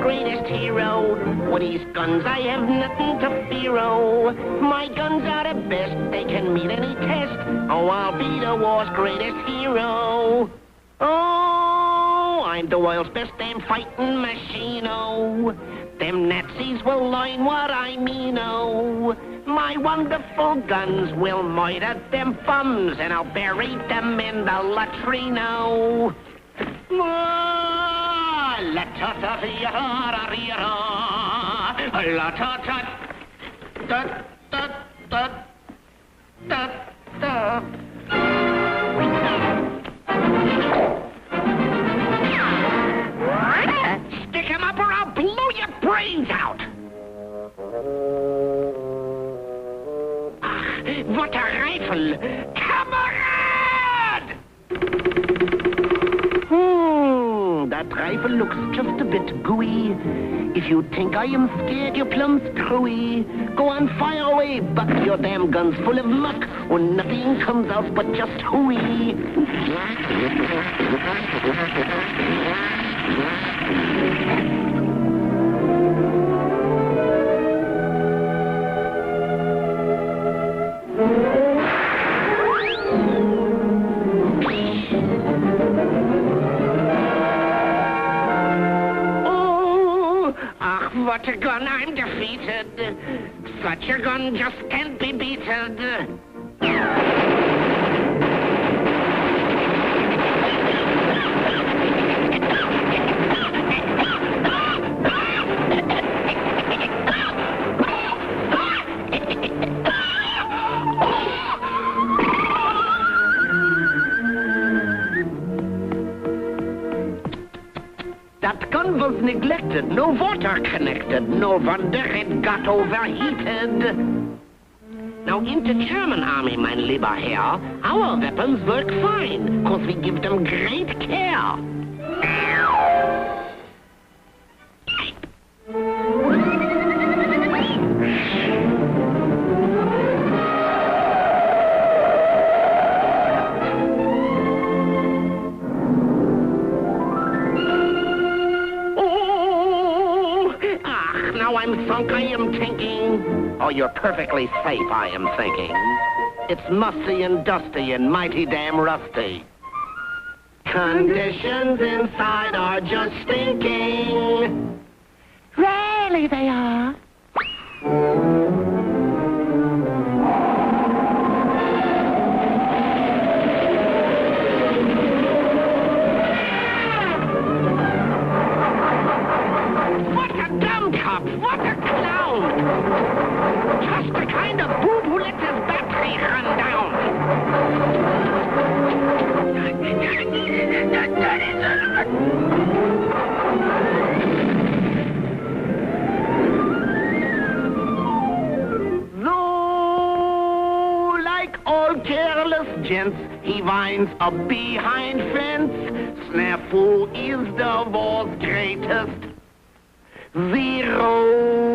greatest hero. With these guns, I have nothing to fear. Oh, my guns are the best. They can meet any test. Oh, I'll be the war's greatest hero. Oh, I'm the world's best damn fighting machine. Oh, them Nazis will learn what I mean. Oh, my wonderful guns will murder them bums, and I'll bury them in the latrine. Oh, stick him up or I'll blow your brains out! What a rifle! Kamerad! That rifle looks just a bit gooey. If you think I am scared, you're plumb screwy. Go on, fire away, buck. Your damn gun's full of muck, when nothing comes out but just hooey. What a gun, I'm defeated. Such a gun just can't be beaten. That gun was neglected, no water connected, no wonder it got overheated. Now into German army, mein lieber Herr, our weapons work fine, 'cause we give them great care. Now I'm sunk, I am thinking. Oh, you're perfectly safe, I am thinking. It's musty and dusty and mighty damn rusty. Conditions inside are just stinking. Really, they are. What a clown! Just the kind of boob who lets his battery run down. Though, like all careless gents, he winds up behind fence. SNAFU is the world's greatest. Zero.